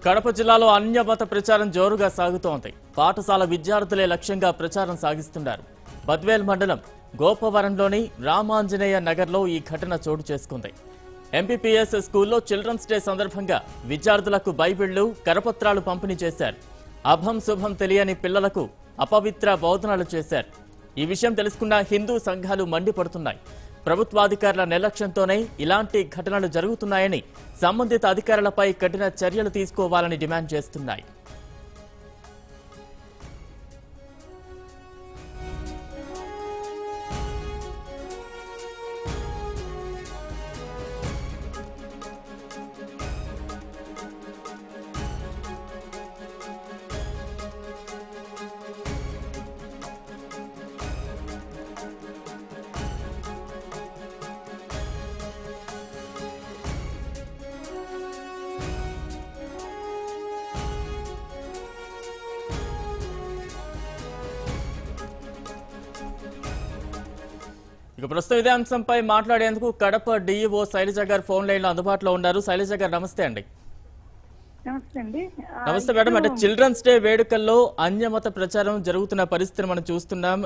కడప జిల్లాలో అన్యమత ప్రచారం జోరుగా సాగుతోంది. పాఠశాల విద్యార్థులే లక్ష్యంగా ప్రచారం సాగిస్తున్నారు. బద్వేల్ మండలం గోపవరంలోని రామాంజనేయ నగర్లో ఈ ఘటన చోటు చేసుకుంది. ఎంపీపీఎస్ స్కూల్లో చిల్డ్రన్స్ డే సందర్భంగా విద్యార్థులకు బైబిళ్లు, కరపత్రాలు పంపిణీ చేశారు. అభం శుభం తెలియని పిల్లలకు అపవిత్ర బోధనలు చేశారు. ఈ విషయం తెలుసుకున్న హిందూ సంఘాలు మండిపడుతున్నాయి. ప్రభుత్వాధికారుల నిర్లక్ష్యంతోనే ఇలాంటి ఘటనలు జరుగుతున్నాయని, సంబంధిత అధికారులపై కఠిన చర్యలు తీసుకోవాలని డిమాండ్ చేస్తున్నాయి. ఇక ప్రస్తుతం ఇదే అంశంపై మాట్లాడేందుకు కడప డిఈఓ శైలజ గారు ఫోన్ లైన్ లో అందుబాటులో ఉన్నారు. శైలజ గారు నమస్తే అండి. నమస్తే మేడం. అంటే చిల్డ్రన్స్ డే వేడుకల్లో అన్యమత ప్రచారం జరుగుతున్న పరిస్థితిని మనం చూస్తున్నాం.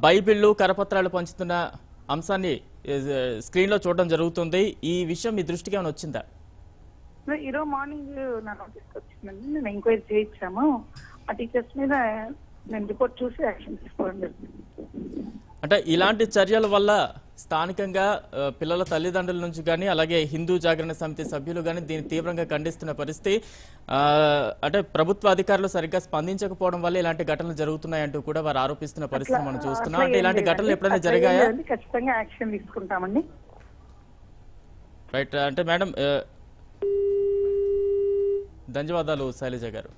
బైబిళ్లు, కరపత్రాలు పంచుతున్న అంశాన్ని స్క్రీన్ లో చూడడం జరుగుతుంది. ఈ విషయం మీ దృష్టికి ఏమైనా వచ్చిందా? ఈరోజు మార్నింగ్ నా నోటీస్కి వచ్చిందండి. నేను ఎంక్వైరీ చేయించాము. ఆ టీచర్స్ మీద నేను రిపోర్ట్ చూసి యాక్షన్ తీసుకోవడం జరిగింది. అంటే ఇలాంటి చర్యల వల్ల స్థానికంగా పిల్లల తల్లిదండ్రుల నుంచి కానీ, అలాగే హిందూ జాగరణ సమితి సభ్యులు కానీ దీన్ని తీవ్రంగా ఖండిస్తున్న పరిస్థితి. అంటే ప్రభుత్వ అధికారులు సరిగ్గా స్పందించకపోవడం వల్ల ఇలాంటి ఘటనలు జరుగుతున్నాయంటూ కూడా వారు ఆరోపిస్తున్న పరిస్థితి మనం చూస్తున్నాం. అంటే ఇలాంటి ఘటనలు ఎప్పుడైనా జరిగాయా? ఖచ్చితంగా యాక్షన్ తీసుకుంటామండి. రైట్. అంటే మేడం, ధన్యవాదాలు శైలజ గారు.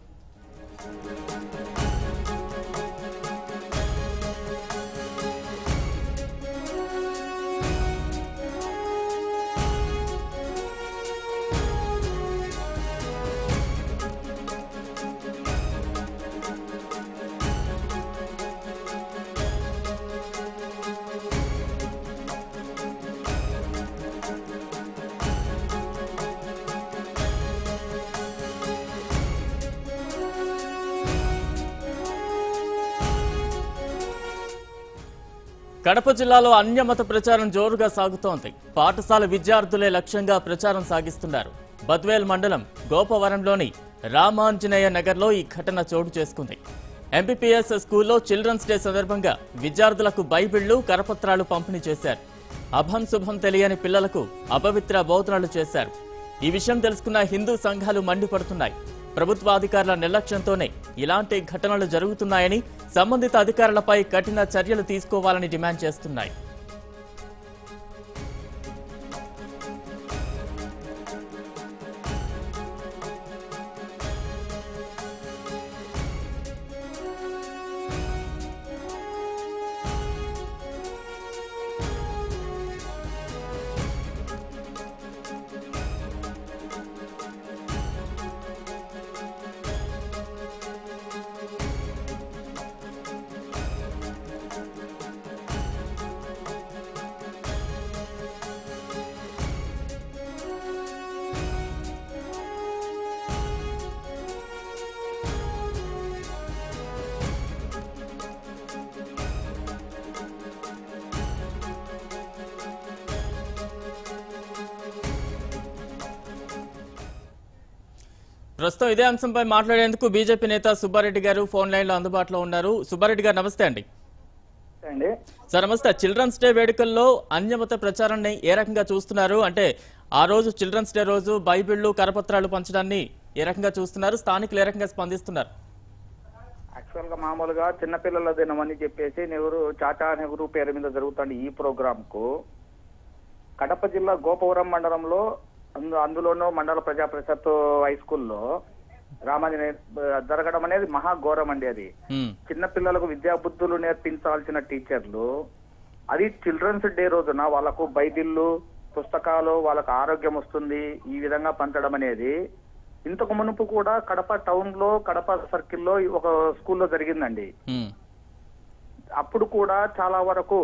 కడప జిల్లాలో అన్యమత ప్రచారం జోరుగా సాగుతోంది. పాఠశాల విద్యార్థులే లక్ష్యంగా ప్రచారం సాగిస్తున్నారు. బద్వేల్ మండలం గోపవరంలోని రామాంజనేయ నగర్లో ఈ ఘటన చోటు చేసుకుంది. ఎంపీపీఎస్ స్కూల్లో చిల్డ్రన్స్ డే సందర్భంగా విద్యార్థులకు బైబిళ్లు, కరపత్రాలు పంపిణీ చేశారు. అభం శుభం తెలియని పిల్లలకు అపవిత్ర బోధనలు చేశారు. ఈ విషయం తెలుసుకున్న హిందూ సంఘాలు మండిపడుతున్నాయి. ప్రభుత్వాధికారుల నిర్లక్ష్యంతోనే ఇలాంటి ఘటనలు జరుగుతున్నాయని, సంబంధిత అధికారులపై కఠిన చర్యలు తీసుకోవాలని డిమాండ్ చేస్తున్నాయి. ప్రస్తుతం ఇదే అంశంపై మాట్లాడేందుకు బీజేపీ నేత సుబ్బారెడ్డి గారు ఫోన్ లైన్ లో అందుబాటులో ఉన్నారు. సుబ్బారెడ్డి గారు నమస్తే అండి. సార్ నమస్తే. చిల్డ్రన్స్ డే వేడుకల్లో అన్యమత ప్రచారాన్ని ఏ రకంగా చూస్తున్నారు? అంటే ఆ రోజు చిల్డ్రన్స్ డే రోజు బైబిళ్లు, కరపత్రాలు పంచడాన్ని ఏ రకంగా చూస్తున్నారు? స్థానికులు ఏ రకంగా స్పందిస్తున్నారు? యాక్చువల్ గా మామూలుగా చిన్నపిల్లల దినం అని చెప్పేసి చాచా నెహ్రూ పేరు మీద జరుగుతుంది ఈ ప్రోగ్రామ్ కు. కడప జిల్లా గోపవరం మండలంలో అందులోనూ మండల ప్రజా పరిషత్ హై స్కూల్లో రామాంజనేయ జరగడం అనేది మహాఘోరం అండి. అది చిన్న పిల్లలకు విద్యా బుద్ధులు నేర్పించాల్సిన టీచర్లు అది చిల్డ్రన్స్ డే రోజున వాళ్ళకు బైబిళ్ళు, పుస్తకాలు, వాళ్ళకు ఆరోగ్యం వస్తుంది ఈ విధంగా పంచడం అనేది ఇంతకు మునుపు కూడా కడప టౌన్ లో, కడప సర్కిల్ లో ఒక స్కూల్లో జరిగిందండి. అప్పుడు కూడా చాలా వరకు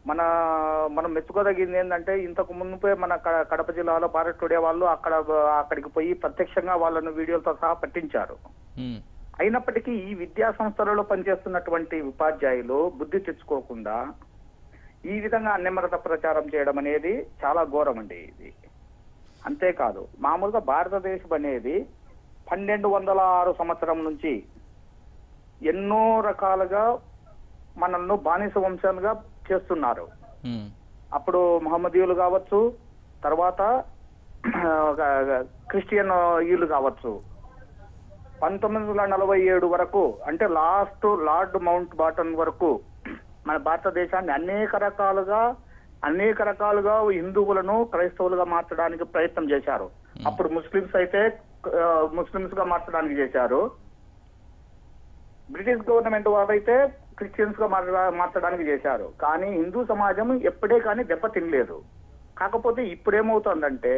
మనం మెచ్చుకోదగింది ఏంటంటే ఇంతకు మునుపే మన కడప జిల్లాలో భారత్ టుడే వాళ్ళు అక్కడికి పోయి ప్రత్యక్షంగా వాళ్ళను వీడియోలతో సహా పట్టించారు. అయినప్పటికీ ఈ విద్యా సంస్థలలో పనిచేస్తున్నటువంటి ఉపాధ్యాయులు బుద్ధి తెచ్చుకోకుండా ఈ విధంగా అన్యమత ప్రచారం చేయడం అనేది చాలా ఘోరం అండి. ఇది అంతేకాదు, మామూలుగా భారతదేశం అనేది 1206 సంవత్సరం నుంచి ఎన్నో రకాలుగా మనల్ని బానిస వంశాలుగా చేస్తున్నారు. అప్పుడు మహమ్మదీయులు కావచ్చు, తర్వాత క్రిస్టియన్ ఈలు కావచ్చు. 1947 వరకు అంటే లాస్ట్ లార్డ్ మౌంట్ బాటన్ వరకు మన భారతదేశాన్ని అనేక రకాలుగా హిందువులను క్రైస్తవులుగా మార్చడానికి ప్రయత్నం చేశారు. అప్పుడు ముస్లిమ్స్ అయితే ముస్లిమ్స్ గా మార్చడానికి చేశారు. బ్రిటిష్ గవర్నమెంట్ వారైతే క్రిస్టియన్స్ గా మార్చడానికి చేశారు. కానీ హిందూ సమాజం ఎప్పుడే కానీ దెబ్బతినలేదు. కాకపోతే ఇప్పుడేమవుతుందంటే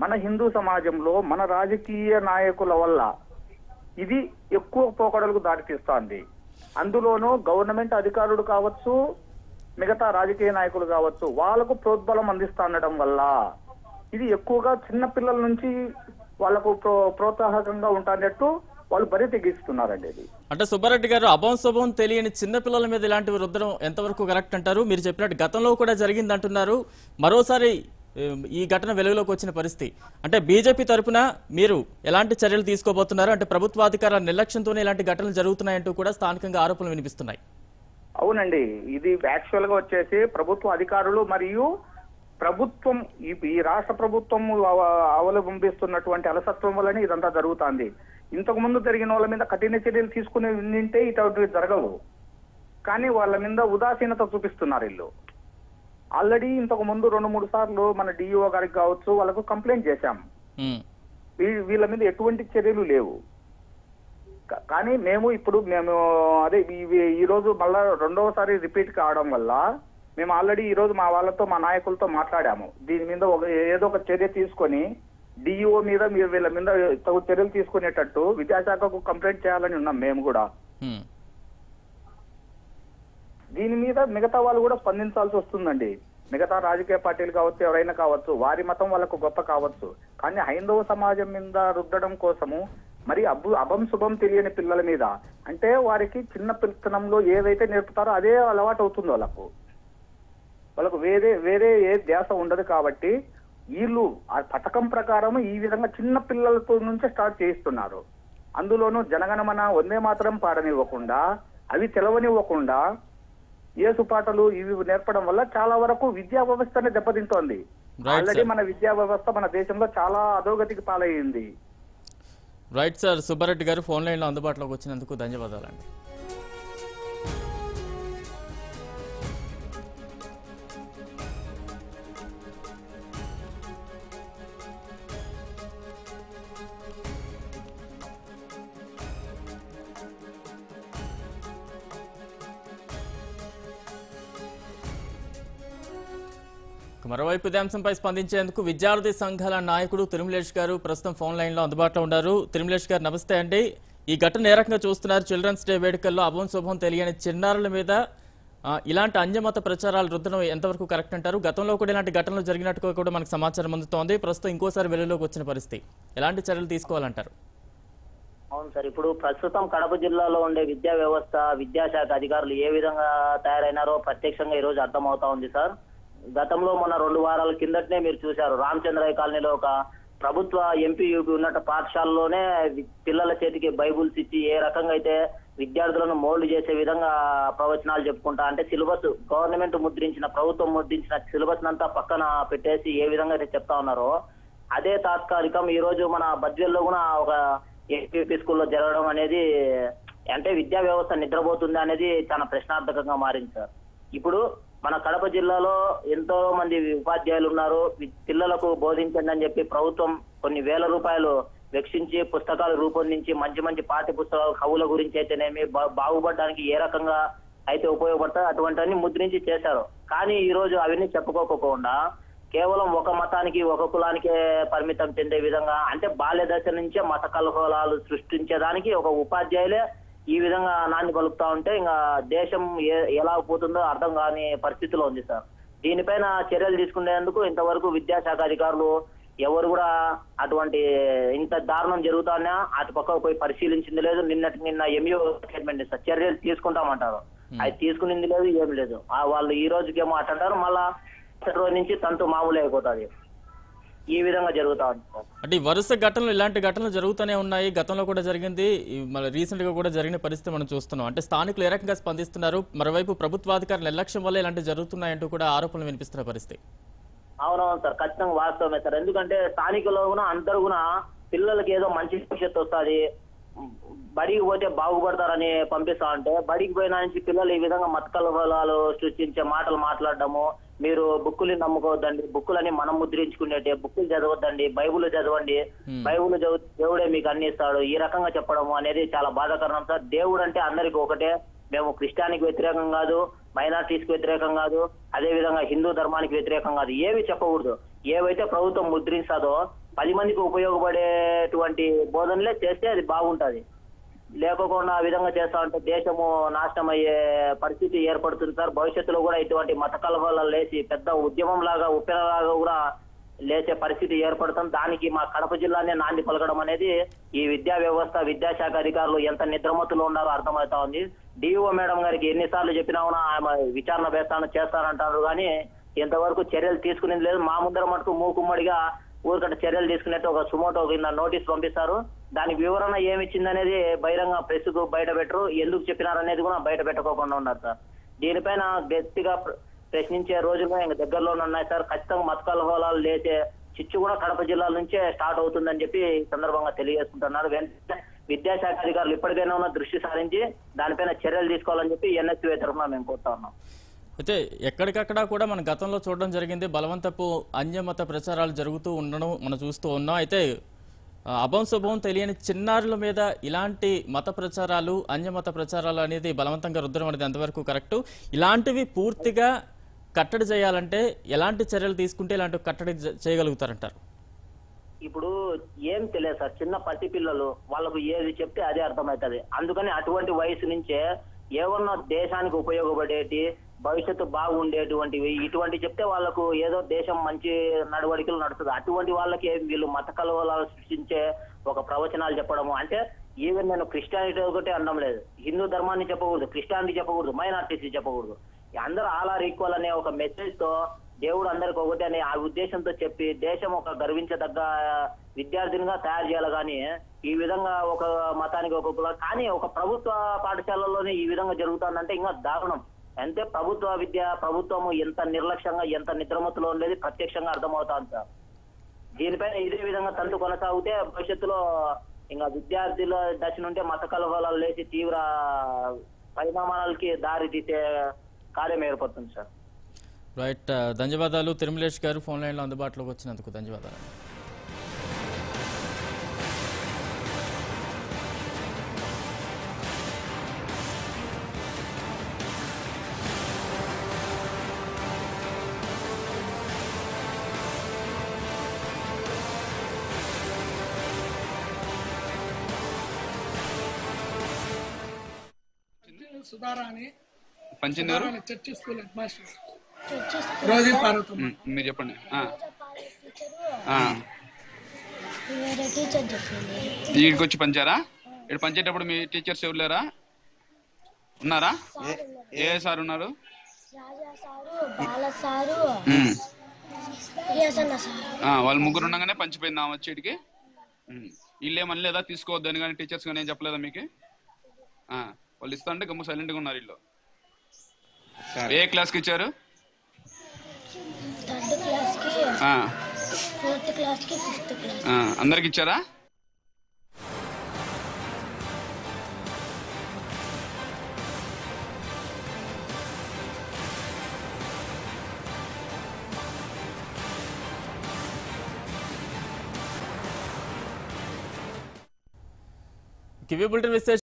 మన హిందూ సమాజంలో మన రాజకీయ నాయకుల వల్ల ఇది ఎక్కువ పోకడలకు దారితీస్తోంది. అందులోనూ గవర్నమెంట్ అధికారులు కావచ్చు, మిగతా రాజకీయ నాయకులు కావచ్చు, వాళ్ళకు ప్రోద్బలం అందిస్తుండడం వల్ల ఇది ఎక్కువగా చిన్న పిల్లల నుంచి వాళ్ళకు ప్రోత్సాహకంగా ఉంటానట్టు వాళ్ళు బరి తెగిస్తున్నారండి. ఇది అంటే సుబ్బారెడ్డి గారు, అభంశుభం తెలియని చిన్న పిల్లల మీద ఇలాంటివి రుద్దడం ఎంతవరకు కరెక్ట్ అంటారు? మీరు చెప్పినట్టు గతంలో కూడా జరిగింది అంటున్నారు. మరోసారి ఈ ఘటన వెలుగులోకి వచ్చిన పరిస్థితి అంటే బీజేపీ తరఫున మీరు ఎలాంటి చర్యలు తీసుకోబోతున్నారు? అంటే ప్రభుత్వాధికారుల నిర్లక్ష్యంతోనే ఇలాంటి ఘటనలు జరుగుతున్నాయంటూ కూడా స్థానికంగా ఆరోపణలు వినిపిస్తున్నాయి. అవునండి, ఇది యాక్చువల్ గా వచ్చేసి ప్రభుత్వ అధికారులు మరియు ప్రభుత్వం ఈ రాష్ట్ర ప్రభుత్వం అవలంబిస్తున్నటువంటి అలసత్వం వల్లనే ఇదంతా జరుగుతుంది. ఇంతకు ముందు జరిగిన వాళ్ళ మీద కఠిన చర్యలు తీసుకుని నింటే ఇటువంటివి జరగవు. కానీ వాళ్ళ మీద ఉదాసీనత చూపిస్తున్నారు. వీళ్ళు ఆల్రెడీ ఇంతకు ముందు 2-3 సార్లు మన డిఈఓ గారికి కావచ్చు వాళ్ళకు కంప్లైంట్ చేశాం. వీళ్ళ మీద ఎటువంటి చర్యలు లేవు. కానీ మేము అదే ఈ రోజు మళ్ళా రెండవసారి రిపీట్ కావడం వల్ల మేము ఆల్రెడీ ఈ రోజు మా వాళ్ళతో మా నాయకులతో మాట్లాడాము. దీని మీద ఏదో ఒక చర్య తీసుకొని డిఈఓ మీద వీళ్ళ మీద తగు చర్యలు తీసుకునేటట్టు విద్యాశాఖకు కంప్లైంట్ చేయాలని ఉన్నాం మేము కూడా. దీని మీద మిగతా వాళ్ళు కూడా స్పందించాల్సి వస్తుందండి. మిగతా రాజకీయ పార్టీలు కావచ్చు, ఎవరైనా కావచ్చు, వారి మతం వాళ్ళకు గొప్ప కావచ్చు. కానీ హైందవ సమాజం మీద రుద్దడం కోసము మరి అభం శుభం తెలియని పిల్లల మీద అంటే వారికి చిన్న పిల్లతనంలో ఏదైతే నేర్పుతారో అదే అలవాటు అవుతుంది. వాళ్ళకు వేరే ఏ ధ్యాస ఉండదు. కాబట్టి వీళ్ళు ఆ పథకం ప్రకారం ఈ విధంగా చిన్న పిల్లలతో నుంచే స్టార్ట్ చేయిస్తున్నారు. అందులోనూ జనగణమన వందే మాత్రం పాడనివ్వకుండా, అవి తెలవనివ్వకుండా యేసు పాటలు ఇవి నేర్పడం వల్ల చాలా వరకు విద్యా వ్యవస్థనే దెబ్బతింటోంది. ఆల్రెడీ మన విద్యా వ్యవస్థ మన దేశంలో చాలా అధోగతికి పాలయ్యింది. రైట్ సార్, సుబ్బారెడ్డి గారు ఫోన్ లైన్ లో అందుబాటులోకి వచ్చినందుకు ధన్యవాదాలండి. మరోవైపు ఇదే అంశంపై స్పందించేందుకు విద్యార్థి సంఘాల నాయకుడు తిరుమలేష్ గారు ప్రస్తుతం ఫోన్ లైన్ లో అందుబాటులో ఉన్నారు. తిరుమలేష్ గారు నమస్తే అండి. ఈ ఘటన ఏ రకంగా చూస్తున్నారు? చిల్డ్రన్స్ డే వేడుకల్లో అభం శుభం తెలియని చిన్నారుల మీద ఇలాంటి అన్యమత ప్రచారాలు రుద్దడం ఎంతవరకు కరెక్ట్ అంటారు? గతంలో కూడా ఇలాంటి ఘటనలు జరిగినట్టుగా కూడా మనకు సమాచారం అందుతోంది. ప్రస్తుతం ఇంకోసారి వెలుగులోకి వచ్చిన పరిస్థితి, ఎలాంటి చర్యలు తీసుకోవాలంటారు? అవును సార్, ఇప్పుడు ప్రస్తుతం కడప జిల్లాలో ఉండే విద్యా వ్యవస్థ, విద్యాశాఖ అధికారులు ఏ విధంగా తయారైనారో ప్రత్యక్షంగా ఈ రోజు అర్థమవుతా ఉంది సార్. గతంలో మొన్న 2 వారాల కిందటనే మీరు చూశారు, రామచంద్రయ్య కాలనీలో ఒక ప్రభుత్వ ఎంపీయూపీ ఉన్నట్టు పాఠశాలలోనే పిల్లల చేతికి బైబుల్స్ ఇచ్చి ఏ రకంగా అయితే విద్యార్థులను మోల్డ్ చేసే విధంగా ప్రవచనాలు చెప్పుకుంటా అంటే సిలబస్ గవర్నమెంట్ ముద్రించిన, ప్రభుత్వం ముద్రించిన సిలబస్ అంతా పక్కన పెట్టేసి ఏ విధంగా అయితే చెప్తా ఉన్నారో అదే తాత్కాలికం ఈ రోజు మన బద్వేల్లో కూడా ఒక ఎంపీయూపీ స్కూల్లో జరగడం అనేది అంటే విద్యా వ్యవస్థ నిద్రపోతుంది అనేది చాలా ప్రశ్నార్థకంగా మారింది సార్. ఇప్పుడు మన కడప జిల్లాలో ఎంతో మంది ఉపాధ్యాయులు ఉన్నారు. పిల్లలకు బోధించండి అని చెప్పి ప్రభుత్వం కొన్ని వేల రూపాయలు వెచ్చించి పుస్తకాలు రూపొందించి మంచి మంచి పాఠ్య పుస్తకాలు కవుల గురించి అయితేనేమి బాగుపడడానికి ఏ రకంగా అయితే ఉపయోగపడతాయో అటువంటివన్నీ ముద్రించి చేశారు. కానీ ఈ రోజు అవన్నీ చెప్పుకోకపోకుండా కేవలం ఒక మతానికి ఒక కులానికే పరిమితం చెందే విధంగా అంటే బాల్య దశ నుంచే మత కలహోలాలు సృష్టించేదానికి ఒక ఉపాధ్యాయులే ఈ విధంగా నాంది పలుకుతా ఉంటే ఇంకా దేశం ఎలా పోతుందో అర్థం కాని పరిస్థితిలో ఉంది సార్. దీనిపైన చర్యలు తీసుకునేందుకు ఇంతవరకు విద్యాశాఖ అధికారులు ఎవరు కూడా అటువంటి ఇంత దారుణం జరుగుతానే అటు పక్క పోయి పరిశీలించింది లేదు. నిన్న ఎంఈఓ స్టేట్మెంట్ ఇస్తారు, చర్యలు తీసుకుంటామంటారు, అది తీసుకునింది లేదు, ఏం లేదు. వాళ్ళు ఈ రోజుకేమో అట్టంటారు, మళ్ళా రోజు నుంచి తంతు మామూలు అయిపోతుంది. ఈ విధంగా జరుగుతా ఉంది సార్. అంటే వరుస ఘటనలు ఇలాంటి ఘటనలు జరుగుతూనే ఉన్నాయి. గతంలో కూడా జరిగింది, మళ్ళీ రీసెంట్ గా కూడా జరిగిన పరిస్థితి మనం చూస్తున్నాం. అంటే స్థానికులు ఏ రకంగా స్పందిస్తున్నారు, మరోవైపు ప్రభుత్వాధికారుల నిర్లక్ష్యం వల్ల ఇలాంటివి జరుగుతున్నాయంటూ కూడా ఆరోపణలు వినిపిస్తున్న పరిస్థితి. అవునవును సార్, ఖచ్చితంగా వాస్తవమే సార్. ఎందుకంటే స్థానికులు కూడా అందరూ కూడా పిల్లలకి ఏదో మంచి భవిష్యత్తు వస్తుంది, బడికి పోతే బాగుపడతారని పంపిస్తా ఉంటే బడికి పోయిన నుంచి పిల్లలు ఈ విధంగా మతకలవలాలు సృష్టించే మాటలు మాట్లాడడము, మీరు బుక్కులు నమ్ముకోవద్దండి, బుక్కులని మనం ముద్రించుకునేటే, బుక్కులు చదవద్దండి, బైబుల్ చదవండి, బైబుల్ దేవుడే మీకు అన్ని ఇస్తాడు, ఈ రకంగా చెప్పడం అనేది చాలా బాధాకరం సార్. దేవుడు అంటే అందరికి ఒకటే. మేము క్రిస్టియానికి వ్యతిరేకం కాదు, మైనార్టీస్ కి వ్యతిరేకం కాదు, అదే విధంగా హిందూ ధర్మానికి వ్యతిరేకం కాదు, ఏవి చెప్పకూడదు. ఏవైతే ప్రభుత్వం ముద్రిస్తుందో 10 మందికి ఉపయోగపడేటువంటి బోధనలే చేస్తే అది బాగుంటది. లేకోకుండా ఆ విధంగా చేస్తా ఉంటే దేశము నాశనం అయ్యే పరిస్థితి ఏర్పడుతుంది సార్. భవిష్యత్తులో కూడా ఇటువంటి మత కలహాలు లేచి పెద్ద ఉద్యమం లాగా ఉప్పెనలాగా కూడా లేచే పరిస్థితి ఏర్పడుతుంది. దానికి మా కడప జిల్లానే నాంది పలకడం అనేది ఈ విద్యా వ్యవస్థ విద్యాశాఖ అధికారులు ఎంత నిద్రమత్తులో ఉన్నారో అర్థమవుతా ఉంది. డిఓ మేడం గారికి ఎన్నిసార్లు చెప్పినా కూడా ఆమె విచారణ చేస్తానంటారు కానీ ఇంతవరకు చర్యలు తీసుకునేది లేదు. మా ముందర మటుకు మూకుమ్మడిగా ఊరికంటే చర్యలు తీసుకునేట్టు ఒక సుమోటో కింద నోటీస్ పంపిస్తారు. దానికి వివరణ ఏమిచ్చిందనేది బహిరంగ ప్రెస్ కు బయట పెట్టరు, ఎందుకు చెప్పినారనేది కూడా బయట పెట్టకోకుండా ఉన్నారు సార్. దీనిపైన గట్టిగా ప్రశ్నించే రోజులు ఇంకా దగ్గరలోనే ఉన్నాయి సార్. ఖచ్చితంగా మత కలహాలు లేచే చిచ్చు కూడా కడప జిల్లా నుంచే స్టార్ట్ అవుతుందని చెప్పి ఈ సందర్భంగా తెలియజేసుకుంటున్నారు. వెంటనే విద్యాశాఖ అధికారులు ఇప్పటికైనా ఉన్న దృష్టి సారించి దానిపైన చర్యలు తీసుకోవాలని చెప్పి ఎన్ఎస్యూ తరఫున మేము కోరుతా ఉన్నాం. అయితే ఎక్కడికక్కడ కూడా మన గతంలో చూడడం జరిగింది, బలవంతపు అన్యమత ప్రచారాలు జరుగుతూ ఉండడం మనం చూస్తూ ఉన్నాం. అయితే అభంశుభం తెలియని చిన్నారుల మీద ఇలాంటి మత ప్రచారాలు అన్యమత ప్రచారాలు అనేది బలవంతంగా రుద్దడం అనేది ఎంతవరకు కరెక్టు? ఇలాంటివి పూర్తిగా కట్టడి చేయాలంటే ఎలాంటి చర్యలు తీసుకుంటే ఇలాంటి కట్టడి చేయగలుగుతారంటారు? ఇప్పుడు ఏం తెలియదు సార్, చిన్న పసి పిల్లలు, వాళ్ళకు ఏది చెప్తే అదే అర్థమవుతుంది. అందుకని అటువంటి వయసు నుంచే ఏమన్నా దేశానికి ఉపయోగపడేటి భవిష్యత్తు బాగుండేటువంటివి ఇటువంటి చెప్తే వాళ్ళకు ఏదో దేశం మంచి నడవడికలు నడుస్తుంది. అటువంటి వాళ్ళకి వీళ్ళు మత కలవలాలు సృష్టించే ఒక ప్రవచనాలు చెప్పడము అంటే, ఈవెన్ నేను క్రిస్టియానిటీ ఒకటే అనడం లేదు, హిందూ ధర్మాన్ని చెప్పకూడదు, క్రిస్టియానిటీ చెప్పకూడదు, మైనార్టీస్ చెప్పకూడదు, అందరూ ఆల్ ఆర్ ఈక్వల్ అనే ఒక మెసేజ్ తో దేవుడు అందరికి ఒకటి అనే ఆ ఉద్దేశంతో చెప్పి దేశం ఒక గర్వించదగ్గ విద్యార్థినిగా తయారు చేయాలి. కానీ ఈ విధంగా ఒక మతానికి ఒక కానీ ఒక ప్రభుత్వ పాఠశాలలోనే ఈ విధంగా జరుగుతుందంటే ఇంకా దారుణం. అంటే ప్రభుత్వము ఎంత నిర్లక్ష్యంగా ఎంత నిద్రమత్తులో ఉండేది ప్రత్యక్షంగా అర్థమవుతాను సార్. దీనిపైన ఇదే విధంగా తంతు కొనసాగితే భవిష్యత్తులో ఇంకా విద్యార్థుల దశ నుండే మత కలహాలు లేచి తీవ్ర పరిణామాలకి దారి తీసే కార్యం ఏర్పడుతుంది సార్. రైట్, ధన్యవాదాలు తిరుమలేష్ గారు, ఫోన్ లైన్లో అందుబాటులోకి వచ్చినందుకు ధన్యవాదాలు. సుధారాణి పంచిందారు church school head master Rosie Parvathamma. మీరు చెప్పండి. వీడికి వచ్చి పంచారా? ఇక్కడ పంచేటప్పుడు మీ టీచర్స్ ఎవరు లేరా? ఉన్నారా? ఏ సార్ ఉన్నారు? వాళ్ళు ముగ్గురు ఉండగానే పంచిపోయిందా వచ్చి ఇడికి? వీళ్ళేమని లేదా తీసుకోవద్దని కానీ టీచర్స్ కానీ ఏం చెప్పలేదా మీకు? వాళ్ళు ఇస్తా అంటే గమ్ము సైలెంట్ గా ఉన్నారు వీళ్ళు. ఏ క్లాస్ కి ఇచ్చారు? అందరికి ఇచ్చారా? కివీ బులెటిన్ విశ్లేషణ